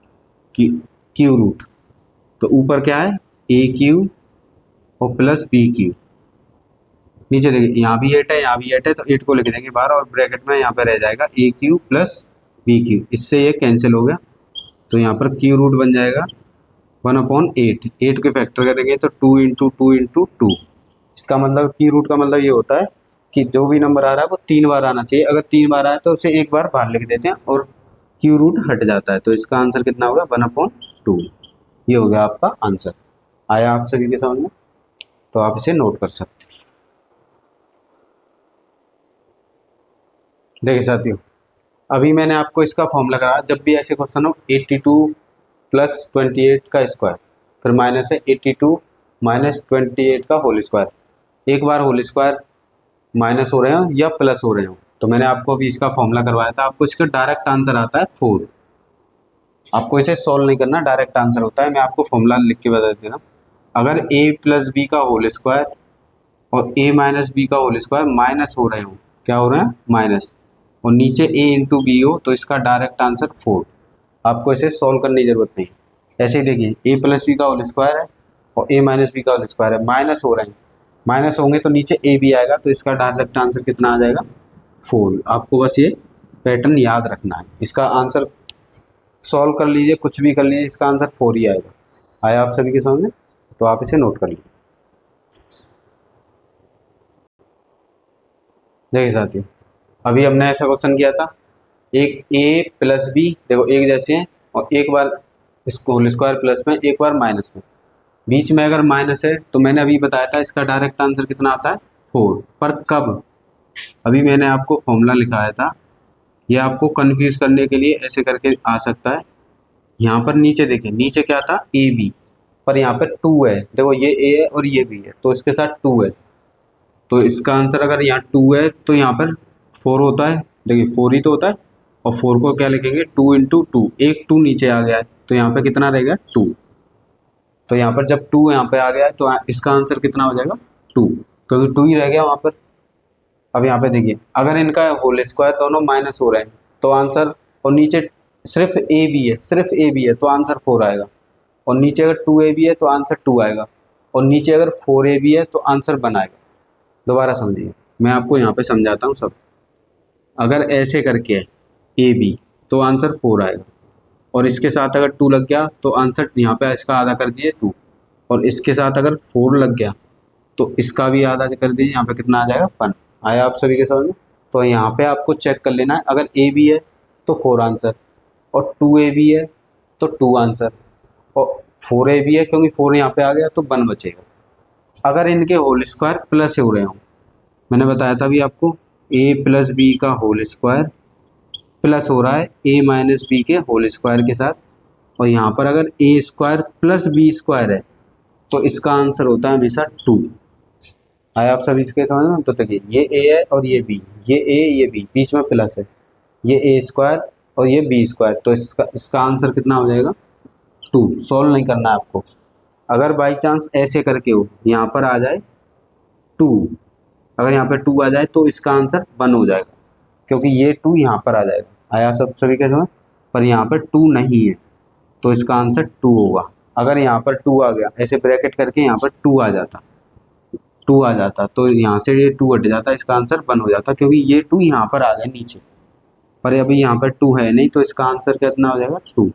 क्यू रूट, तो ऊपर क्या है ए क्यू और प्लस बी क्यू, नीचे देखिए यहाँ भी 8 है, यहाँ भी 8 है, तो 8 को लिख देंगे बाहर, और ब्रैकेट में यहाँ पे रह जाएगा ए क्यू प्लस बी क्यू, इससे ये कैंसिल हो गया, तो यहाँ पर क्यू रूट बन जाएगा 1/8, 8 के फैक्टर करेंगे तो 2 इंटू 2 इंटू 2, इसका मतलब क्यू रूट का मतलब ये होता है कि जो भी नंबर आ रहा है वो 3 बार आना चाहिए, अगर 3 बार आए तो उसे 1 बार बाहर लिख देते हैं और क्यू रूट हट जाता है, तो इसका आंसर कितना होगा 1/2, ये हो गया आपका आंसर। आया आप सभी के समझ में, तो आप इसे नोट कर सकते हैं। देखिए साथियों अभी मैंने आपको इसका फॉर्मूला कराया, जब भी ऐसे क्वेश्चन हो 82 प्लस 28 का स्क्वायर, फिर माइनस है 82 माइनस 28 का होल स्क्वायर, एक बार होल स्क्वायर माइनस हो रहे हो या प्लस हो रहे हो, तो मैंने आपको अभी इसका फॉर्मूला करवाया था, आपको इसका डायरेक्ट आंसर आता है 4, आपको इसे सॉल्व नहीं करना, डायरेक्ट आंसर होता है। मैं आपको फॉर्मूला लिख के बता देता हूँ, अगर a प्लस बी का होल स्क्वायर और a माइनस बी का होल स्क्वायर माइनस हो रहे हो, क्या हो रहे हैं माइनस, और नीचे a इंटू बी हो, तो इसका डायरेक्ट आंसर 4, आपको इसे सॉल्व करने की जरूरत नहीं। ऐसे ही देखिए a प्लस बी का होल स्क्वायर है और a माइनस बी का होल स्क्वायर है, माइनस हो रहे हैं, माइनस होंगे तो नीचे a भी आएगा, तो इसका डायरेक्ट आंसर कितना आ जाएगा 4। आपको बस ये पैटर्न याद रखना है, इसका आंसर सॉल्व कर लीजिए, कुछ भी कर लीजिए, इसका आंसर 4 ही आएगा। आया आप सभी के सामने, तो आप इसे नोट कर लीजिए। देखिए साथियों अभी हमने ऐसा क्वेश्चन किया था, एक a प्लस बी देखो एक जैसे हैं, और एक बार इसको होल स्क्वायर प्लस में, एक बार माइनस में, बीच में अगर माइनस है तो मैंने अभी बताया था इसका डायरेक्ट आंसर कितना आता है 4, पर कब, अभी मैंने आपको फॉर्मूला लिखाया था, ये आपको कंफ्यूज करने के लिए ऐसे करके आ सकता है। यहाँ पर नीचे देखिए, नीचे क्या था ए बी, पर यहाँ पर 2 है, देखो ये a है और ये b है, तो इसके साथ 2 है, तो इसका आंसर अगर यहाँ 2 है तो यहाँ पर 4 होता है, देखिए 4 ही तो होता है, और 4 को क्या लिखेंगे 2 इंटू 2, एक 2 नीचे आ गया है, तो यहाँ पे कितना रहेगा 2, तो यहाँ पर जब 2 यहाँ पे आ गया है तो इसका आंसर कितना हो जाएगा 2, क्योंकि 2 ही रह गया वहाँ पर। अब यहाँ पे देखिए, अगर इनका होल स्क्वायर दोनों माइनस हो रहे हैं तो आंसर, और नीचे सिर्फ ए बी है, सिर्फ ए बी है तो आंसर 4 आएगा, और नीचे अगर 2 ए बी है तो आंसर 2 आएगा, और नीचे अगर 4 ए बी है तो आंसर 1 आएगा। दोबारा समझिए, मैं आपको यहाँ पे समझाता हूँ सब। अगर ऐसे करके है ए बी तो आंसर 4 आएगा, और इसके साथ अगर 2 लग गया तो आंसर यहाँ पे इसका आधा कर दिए 2, और इसके साथ अगर 4 लग गया तो इसका भी आधा कर दीजिए, यहाँ पे कितना आ जाएगा 1। आया आप सभी के समझ में? तो यहाँ पे आपको चेक कर लेना है, अगर ए बी है तो 4 आंसर, और 2 ए बी है तो 2 आंसर, और 4 ए बी है क्योंकि 4 यहाँ पे आ गया तो 1 बचेगा। अगर इनके होल स्क्वायर प्लस हो रहे हो, मैंने बताया था अभी आपको, ए प्लस बी का होल स्क्वायर प्लस हो रहा है ए माइनस बी के होल स्क्वायर के साथ, और यहाँ पर अगर ए स्क्वायर प्लस बी स्क्वायर है तो इसका आंसर होता है हमेशा 2। आया आप सभी इसके समझ में? तो देखिए, ये ए है और ये बी, ये ए ये बी, बीच में प्लस है, ये ए स्क्वायर और ये बी स्क्वायर, तो इसका आंसर कितना हो जाएगा 2। सॉल्व नहीं करना है आपको। अगर बाई चांस ऐसे करके हो यहाँ पर आ जाए 2, अगर यहाँ पर 2 आ जाए तो इसका आंसर 1 हो जाएगा, क्योंकि ये 2 यहाँ पर आ जाएगा। आया सब सभी के समझ? पर यहाँ पर 2 नहीं है तो इसका आंसर 2 होगा। अगर यहाँ पर 2 आ गया, ऐसे ब्रैकेट करके यहाँ पर 2 आ जाता, 2 आ जाता तो यहाँ से ये 2 हट जाता, इसका आंसर 1 हो जाता, क्योंकि ये 2 यहाँ पर आ गया नीचे, पर अभी यहाँ पर 2 है नहीं तो इसका आंसर कितना हो जाएगा 2।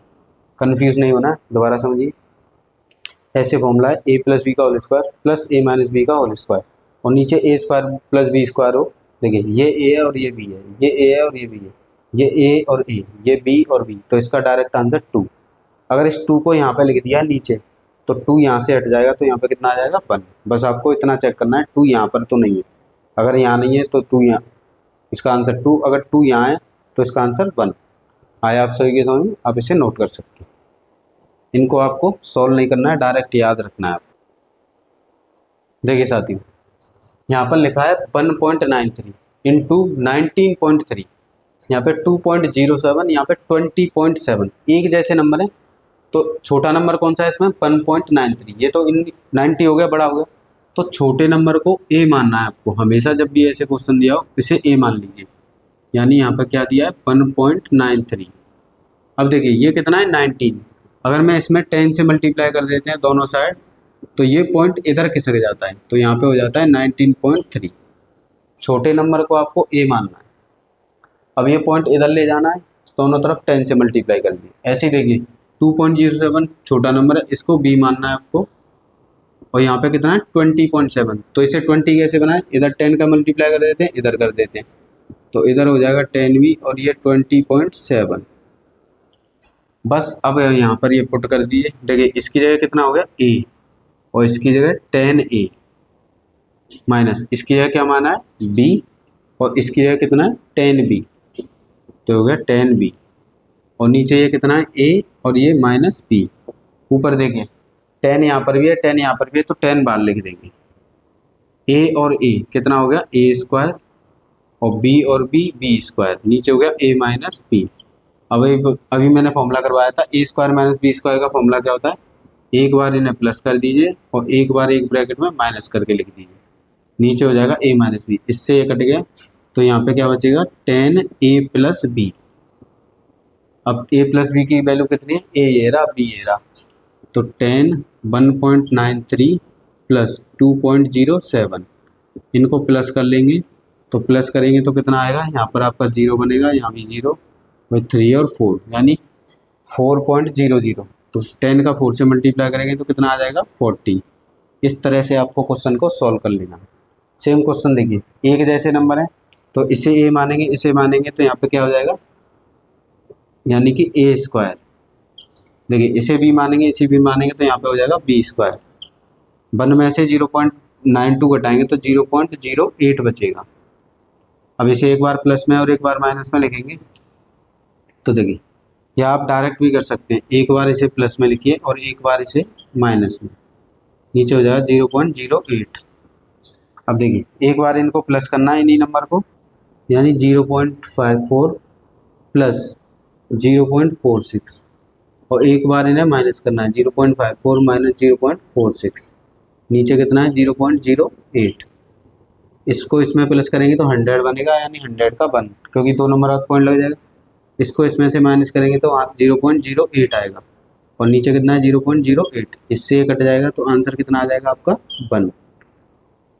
कन्फ्यूज नहीं होना, दोबारा समझिए। ऐसे फॉर्मूला है ए प्लस बी का होल स्क्वायर प्लस ए माइनस बी का होल स्क्वायर, और नीचे ए स्क्वायर प्लस बी स्क्वायर हो। देखिए, ये ए है और ये बी है, ये ए है और ये बी है, ये ए और ए, ये बी और बी, तो इसका डायरेक्ट आंसर 2। अगर इस 2 को यहाँ पे लिख दिया नीचे तो 2 यहाँ से हट जाएगा, तो यहाँ पे कितना आ जाएगा 1। बस आपको इतना चेक करना है, 2 यहाँ पर तो नहीं है, अगर यहाँ नहीं है तो 2 यहाँ, इसका आंसर 2, अगर 2 यहाँ है तो इसका आंसर 1। आया आप सभी के समझ में? आप इसे नोट कर सकते हैं। इनको आपको सॉल्व नहीं करना है, डायरेक्ट याद रखना है आप। देखिए साथियों, यहाँ पर लिखा है 1.93 इंटू 19.3, यहाँ पे 2.07, यहाँ पे 20.7, एक जैसे नंबर है तो छोटा नंबर कौन सा है इसमें 1.93, ये तो इन 90 हो गया, बड़ा हो गया, तो छोटे नंबर को ए मानना है आपको हमेशा। जब भी ऐसे क्वेश्चन दिया हो इसे ए मान लीजिए, यानी यहाँ पर क्या दिया है 1.93। अब देखिए ये कितना है 19, अगर मैं इसमें 10 से मल्टीप्लाई कर देते हैं दोनों साइड तो ये पॉइंट इधर खिसक जाता है, तो यहाँ पे हो जाता है 19.3। छोटे नंबर को आपको ए मानना है। अब ये पॉइंट इधर ले जाना है, दोनों तरफ 10 से मल्टीप्लाई कर दी। ऐसे ही देखिए 2.07 छोटा नंबर है, इसको बी मानना है आपको, और यहाँ पे कितना है 20.7, तो इसे 20 कैसे बनाए, इधर 10 का मल्टीप्लाई कर देते हैं, इधर कर देते हैं, तो इधर हो जाएगा 10b और ये 20.7। बस अब यहाँ पर ये पुट कर दिए। देखिए इसकी जगह कितना हो गया a, और इसकी जगह 10a माइनस इसकी जगह क्या माना है b, और इसकी जगह कितना है 10b, तो हो गया 10b, और नीचे ये कितना है a और ये माइनस b। ऊपर देखें 10 यहाँ पर भी है, 10 यहाँ पर भी है, तो 10 बाहर लिख देंगे। a और a कितना हो गया a स्क्वायर, और b और b स्क्वायर, नीचे हो गया a माइनस b। अभी मैंने फॉर्मूला करवाया था a square minus B square का फॉर्मूला क्या होता है, एक बार इन्हें प्लस कर दीजिए और एक बार एक ब्रैकेट में माइनस करके लिख दीजिए, नीचे हो जाएगा a माइनस बी, इससे ये कट गया, तो यहाँ पे क्या बचेगा 10a प्लस बी। अब a प्लस बी की वैल्यू कितनी है, a ये रहा b ये रहा, तो 10 1.93 प्लस 2.07, इनको प्लस कर लेंगे, तो प्लस करेंगे तो कितना आएगा, यहाँ पर आपका 0 बनेगा, यहाँ भी 0, वही 3 और 4 यानी 4.00, तो 10 का 4 से मल्टीप्लाई करेंगे तो कितना आ जाएगा 40। इस तरह से आपको क्वेश्चन को सॉल्व कर लेना है। सेम क्वेश्चन देखिए, एक जैसे नंबर है तो इसे ए मानेंगे, इसे मानेंगे, तो यहाँ पे क्या हो जाएगा, यानी कि ए स्क्वायर। देखिए इसे भी मानेंगे, इसे भी मानेंगे, तो यहाँ पे हो जाएगा बी स्क्वायर। 1 में से 0.92 घटाएंगे तो 0.08 बचेगा। अब इसे एक बार प्लस में और एक बार माइनस में लिखेंगे, तो देखिए या आप डायरेक्ट भी कर सकते हैं, एक बार इसे प्लस में लिखिए और एक बार इसे माइनस में, नीचे हो जाएगा 0.08। अब देखिए एक बार इनको प्लस करना है इन्हीं नंबर को, यानी 0.54 प्लस 0.46, और एक बार इन्हें माइनस करना है 0.54 माइनस 0.46, नीचे कितना है 0.08। इसको इसमें प्लस करेंगे तो 100 बनेगा, यानी 100 का 1, क्योंकि 2 नंबर का पॉइंट लग जाएगा। इसको इसमें से माइनस करेंगे तो 0.08 आएगा, और नीचे कितना है 0.08, इससे ये कट जाएगा तो आंसर कितना आ जाएगा आपका 1।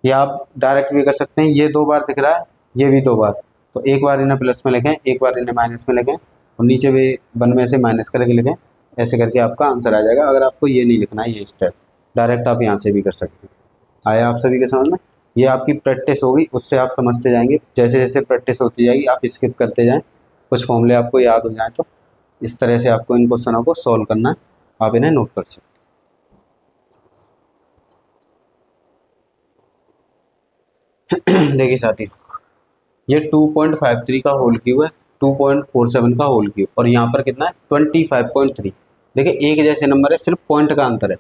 ये आप डायरेक्ट भी कर सकते हैं, ये 2 बार दिख रहा है, ये भी 2 बार, तो एक बार इन्हें प्लस में लिखें, एक बार इन्हें माइनस में लिखें, और नीचे भी 1 में से माइनस करके लिखें, ऐसे करके आपका आंसर आ जाएगा। अगर आपको ये नहीं लिखना है ये स्टेप, डायरेक्ट आप यहाँ से भी कर सकते हैं। आया आप सभी के समझ में? ये आपकी प्रैक्टिस होगी, उससे आप समझते जाएंगे, जैसे जैसे प्रैक्टिस होती जाएगी आप स्किप करते जाएँ, कुछ फॉर्मूले आपको याद हो जाएँ, तो इस तरह से आपको इन क्वेश्चनों को सॉल्व करना है, आप इन्हें नोट कर सकते हैं। देखिए साथी, ये 2.53 का होल क्यूब है, 2.47 का होल क्यूब, और यहाँ पर कितना है 25.3। देखिए एक जैसे नंबर है, सिर्फ पॉइंट का अंतर है,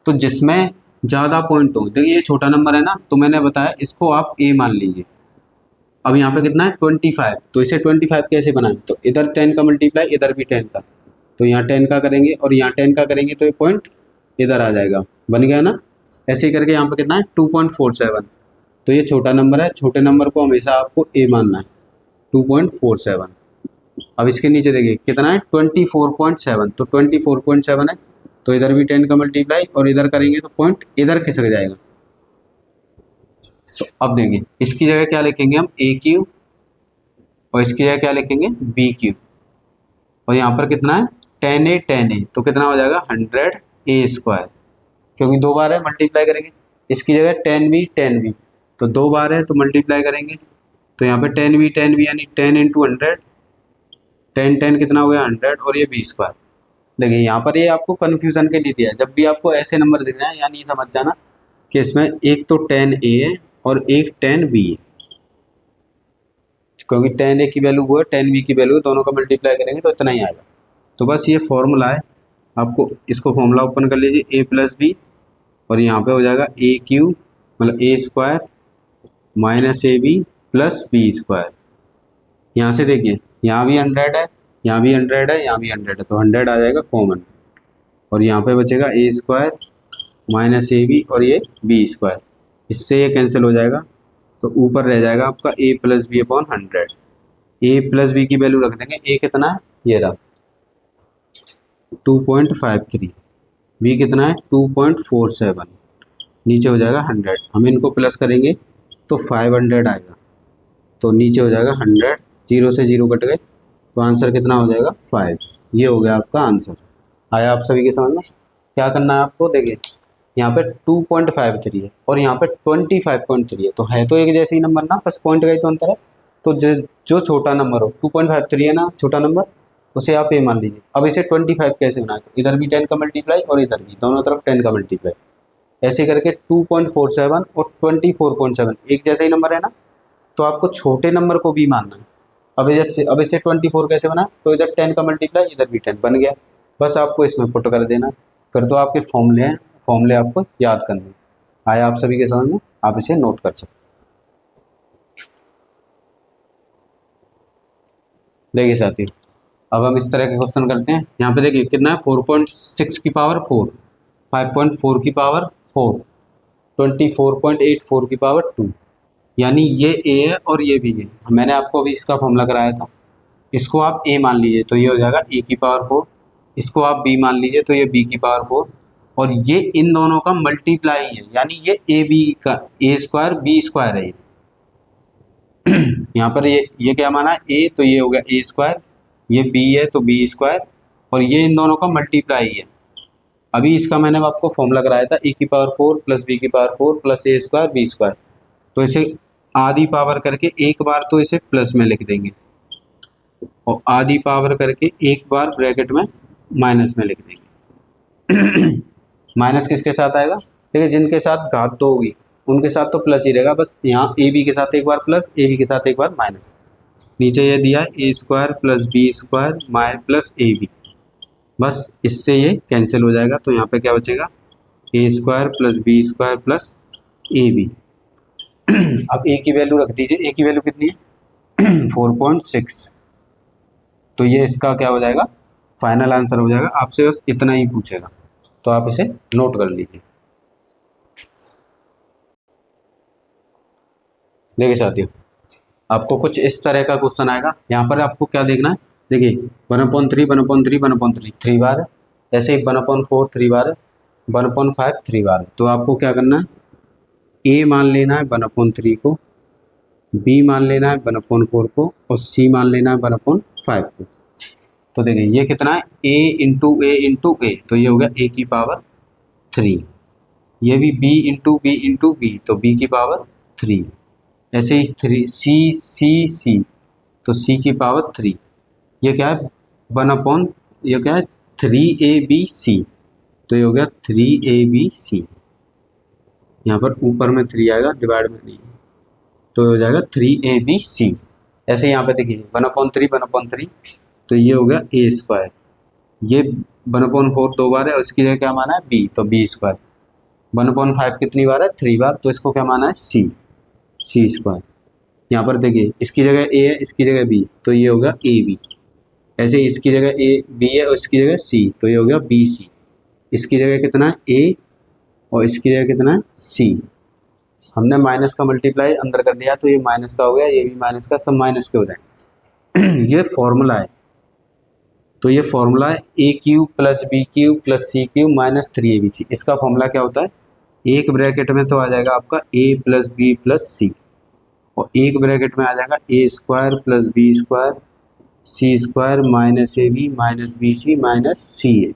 तो जिसमें ज़्यादा पॉइंट हो, देखिए ये छोटा नंबर है ना, तो मैंने बताया इसको आप ए मान लीजिए। अब यहाँ पे कितना है 25, तो इसे 25 कैसे बनाएं, तो इधर 10 का मल्टीप्लाई, इधर भी 10 का, तो यहाँ 10 का करेंगे और यहाँ 10 का करेंगे तो ये पॉइंट इधर आ जाएगा, बन गया ना। ऐसे ही करके यहाँ पे कितना है 2.47, तो ये छोटा नंबर है, छोटे नंबर को हमेशा आपको ए मानना है, 2.47। अब इसके नीचे देखिए कितना है 24.7, तो 24.7 है, तो इधर भी 10 का मल्टीप्लाई और इधर करेंगे तो पॉइंट इधर खिसक जाएगा। तो अब देखिए इसकी जगह क्या लिखेंगे हम, ए क्यूब, और इसकी जगह क्या लिखेंगे बी क्यूब, और यहाँ पर कितना है 10a, तो कितना हो जाएगा 100a², क्योंकि 2 बार है मल्टीप्लाई करेंगे। इसकी जगह 10b, तो 2 बार है तो मल्टीप्लाई करेंगे, तो यहाँ पे 10b यानी 10 इंटू 100, 10 कितना हो गया 100, और ये b²। देखिए यहाँ पर ये आपको कन्फ्यूजन के लिए दिया है, जब भी आपको ऐसे नंबर दिख रहे हैं यानी ये समझ जाना कि इसमें एक तो 10a है और एक 10b है, क्योंकि 10a की वैल्यू वो है, 10b की वैल्यू, दोनों का मल्टीप्लाई करेंगे तो इतना ही आएगा। तो बस ये फॉर्मूला है, आपको इसको फॉर्मूला ओपन कर लीजिए, a प्लस बी, और यहाँ पे हो जाएगा ए क्यू मतलब a² minus ab plus b²। यहाँ से देखिए यहाँ भी 100 है, यहाँ भी 100 है, यहाँ भी 100 है, तो 100 आ जाएगा कॉमन, और यहाँ पे बचेगा a² माइनस ab और ये b², इससे ये कैंसिल हो जाएगा, तो ऊपर रह जाएगा आपका a plus B upon 100। a plus B की वैल्यू रख देंगे, a कितना है ये रहा 2.53, b कितना है 2.47, नीचे हो जाएगा 100, हम इनको प्लस करेंगे तो 500 आएगा, तो नीचे हो जाएगा 100, 0 से 0 कट गए, तो आंसर कितना हो जाएगा 5। ये हो गया आपका आंसर। आया आप सभी के समझ में? क्या करना है आपको, देखिए यहाँ पे 2.53 है और यहाँ पे 25.3 है, तो है तो एक जैसे ही नंबर ना, बस पॉइंट का ही तो अंतर है। तो जो छोटा नंबर हो 2.53 है ना छोटा नंबर, उसे आप ए मान लीजिए। अब इसे 25 कैसे बनाए, तो इधर भी 10 का मल्टीप्लाई और इधर भी, दोनों तरफ 10 का मल्टीप्लाई, ऐसे करके 2.47 और 24.7 एक जैसे ही नंबर है ना, तो आपको छोटे नंबर को भी मानना है। अब इसे 24 कैसे बना, तो इधर 10 का मल्टीप्लाई, इधर भी 10 बन गया, बस आपको इसमें पुट कर देना, फिर तो आपके फॉर्मूले हैं, फॉर्मूले आपको याद करने। आया आप सभी के समझ में? आप इसे नोट कर सकते। देखिए साथी, अब हम इस तरह के क्वेश्चन करते हैं। यहाँ पे देखिए कितना है 4.6 की पावर 4, 5.4 की पावर 4, 24.84 की पावर 2, यानी ये ए है और ये भी है। मैंने आपको अभी इसका फॉर्मूला कराया था, इसको आप ए मान लीजिए तो ये हो जाएगा ए की पावर 4, इसको आप बी मान लीजिए तो ये बी की पावर 4, और ये इन दोनों का मल्टीप्लाई है, यानी ये ए बी का a² b² है। यहाँ पर ये क्या माना है ए, तो ये हो गया a², ये b है तो b², और ये इन दोनों का मल्टीप्लाई है। अभी इसका मैंने आपको फॉर्मूला कराया था ए की पावर 4 प्लस बी की पावर 4 प्लस a² b², तो इसे आधी पावर करके एक बार तो इसे प्लस में लिख देंगे, और आधी पावर करके एक बार ब्रैकेट में माइनस में लिख देंगे। माइनस किसके साथ आएगा, देखिए जिनके साथ घात तो होगी उनके साथ तो प्लस ही रहेगा, बस यहाँ ए बी के साथ एक बार प्लस, ए बी के साथ एक बार माइनस। नीचे ये दिया a² plus b² plus A B, बस इससे ये कैंसिल हो जाएगा, तो यहाँ पे क्या बचेगा a² plus b² plus A B. अब ए की वैल्यू रख दीजिए, ए की वैल्यू कितनी है 4.6, तो ये इसका क्या हो जाएगा फाइनल आंसर हो जाएगा। आपसे बस इतना ही पूछेगा, तो आप इसे नोट कर लीजिए। देखिए साथियों, आपको कुछ इस तरह का क्वेश्चन आएगा। यहाँ पर आपको क्या देखना है, देखिए 1/3 1/3 1/3 3 बार है, ऐसे ही 1/4 3 बार है, 1/5 3 बार है। तो आपको क्या करना है, ए मान लेना है 1/3 को, बी मान लेना है 1/4 को, और सी मान लेना है 1/5 को। तो देखिए ये कितना है, ए, तो ये हो गया ए की पावर 3। ये भी बी, तो बी की पावर 3। ऐसे ही 3 सी, तो सी की पावर 3। ये क्या है, ये क्या है, 3ABC, तो ये हो गया 3ABC। यहाँ पर ऊपर में 3 आएगा, डिवाइड में नहीं, तो हो जाएगा 3ABC। ऐसे यहाँ पे देखिए 1/3 तो ये हो गया ए स्क्वायर। ये 1/4 2 बार है, और इसकी जगह क्या माना है, बी, तो बी स्क्वायर। 1/5 कितनी बार है, 3 बार, तो इसको क्या माना है, सी स्क्वायर। यहाँ पर देखिए इसकी जगह ए है, इसकी जगह बी, तो ये होगा ए बी। ऐसे इसकी जगह ए बी है और इसकी जगह सी, तो ये हो गया बी सी। इसकी जगह कितना है ए, और इसकी जगह कितना है सी। हमने माइनस का मल्टीप्लाई अंदर कर दिया, तो ये माइनस का हो गया, ये भी माइनस का, सब माइनस के हो जाएंगे। ये फॉर्मूला है, तो ये फॉर्मूला है a³ + b³ + c³ - 3abc। इसका फॉर्मूला क्या होता है, एक ब्रैकेट में तो आ जाएगा आपका a + b + c, और एक ब्रैकेट में आ जाएगा a² + b² c² -ab -bc -ca।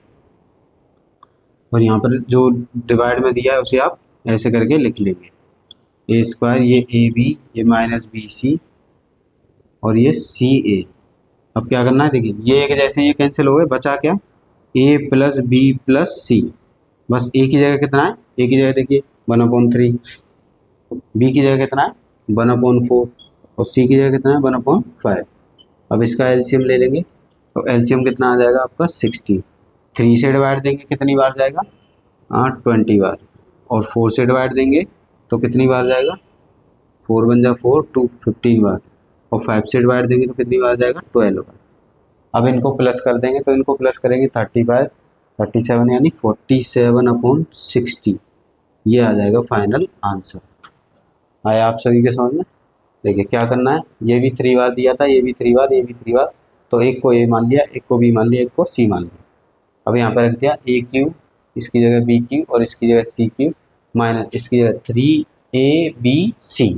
और यहाँ पर जो डिवाइड में दिया है उसे आप ऐसे करके लिख लेंगे, a², ये ab, ये -bc, और ये ca। अब क्या करना है, देखिए ये एक जैसे ये कैंसिल हो गए, बचा क्या, a + b + c। बस a की जगह कितना है, a की जगह देखिए 1/3, b की जगह कितना है 1/4, और c की जगह कितना है 1/5। अब इसका एलसीएम ले लेंगे, तो एलसीएम कितना आ जाएगा आपका 60। 3 से डिवाइड देंगे कितनी बार जाएगा, 20 बार, और 4 से डिवाइड देंगे तो कितनी बार जाएगा, 4 × 4 2 15 बार, और 5 से डिवाइड देंगे तो कितनी बार जाएगा, 12 बार। अब इनको प्लस कर देंगे, तो इनको प्लस करेंगे 35 37, यानी 47/60। ये आ जाएगा फाइनल आंसर। आया आप सभी के समझ में। देखिए क्या करना है, ये भी 3 बार दिया था, ये भी 3 बार, ये भी 3 बार, तो एक को ए मान लिया, एक को बी मान लिया, एक को सी मान लिया। अब यहाँ पर रख दिया a³, इसकी जगह b³ और इसकी जगह c³ माइनस इसकी जगह 3abc।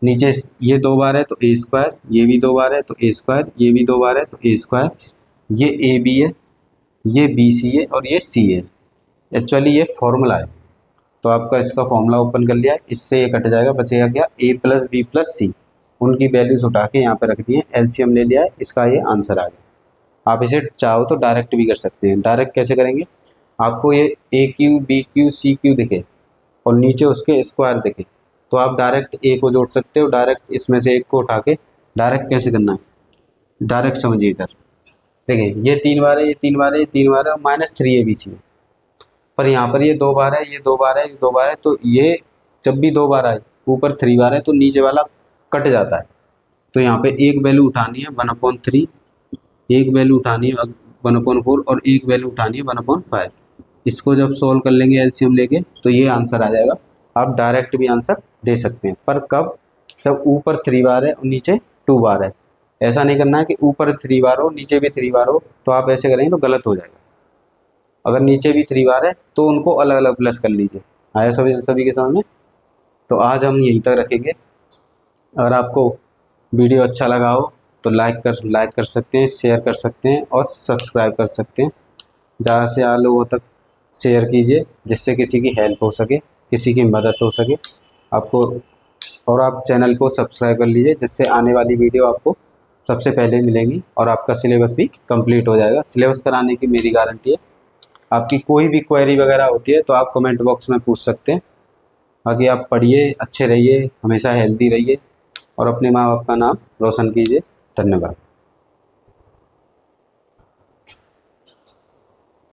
नीचे ये 2 बार है तो a², ये भी 2 बार है तो a², ये भी 2 बार है तो a², ये ab है, ये bc है, और ये c है। एक्चुअली ये फॉर्मूला है, तो आपका इसका फॉर्मूला ओपन कर लिया है, इससे ये कट जाएगा, बचेगा क्या, a + b + c। उनकी वैल्यूज उठा के यहाँ पर रख दिए, एलसीएम ले लिया है, इसका ये आंसर आ गया। आप इसे चाहो तो डायरेक्ट भी कर सकते हैं। डायरेक्ट कैसे करेंगे, आपको ये a³ b³ c³ दिखे और नीचे उसके स्क्वायर दिखे, तो आप डायरेक्ट ए को जोड़ सकते हो, डायरेक्ट इसमें से एक को उठा के। डायरेक्ट कैसे करना है, डायरेक्ट समझिए इधर, देखिए ये 3 बार है, ये 3 बार है, ये 3 बार है, -3abc है। पर यहाँ पर ये 2 बार है, ये 2 बार है, ये 2 बार है, तो ये जब भी 2 बार आए, ऊपर 3 बार है, तो नीचे वाला कट जाता है। तो यहाँ पे एक वैल्यू उठानी है 1/3, एक वैल्यू उठानी है 1/4, और एक वैल्यू उठानी है 1/5। इसको जब सॉल्व कर लेंगे एलसीएम लेके, तो ये आंसर आ जाएगा। आप डायरेक्ट भी आंसर दे सकते हैं, पर कब, जब ऊपर 3 बार है और नीचे 2 बार है। ऐसा नहीं करना है कि ऊपर 3 बार हो नीचे भी 3 बार हो, तो आप ऐसे करेंगे तो गलत हो जाएगा। अगर नीचे भी 3 बार है तो उनको अलग अलग प्लस कर लीजिए। आया सभी के सामने। तो आज हम यहीं तक रखेंगे। अगर आपको वीडियो अच्छा लगा हो तो लाइक कर सकते हैं, शेयर कर सकते हैं, और सब्सक्राइब कर सकते हैं। ज़्यादा से ज़्यादा लोगों तक शेयर कीजिए, जिससे किसी की हेल्प हो सके, किसी की मदद हो सके आपको। और आप चैनल को सब्सक्राइब कर लीजिए, जिससे आने वाली वीडियो आपको सबसे पहले मिलेंगी, और आपका सिलेबस भी कंप्लीट हो जाएगा। सिलेबस कराने की मेरी गारंटी है। आपकी कोई भी क्वेरी वगैरह होती है तो आप कमेंट बॉक्स में पूछ सकते हैं। बाकी आप पढ़िए, अच्छे रहिए, हमेशा हेल्दी रहिए, और अपने माँ बाप का नाम रोशन कीजिए। धन्यवाद।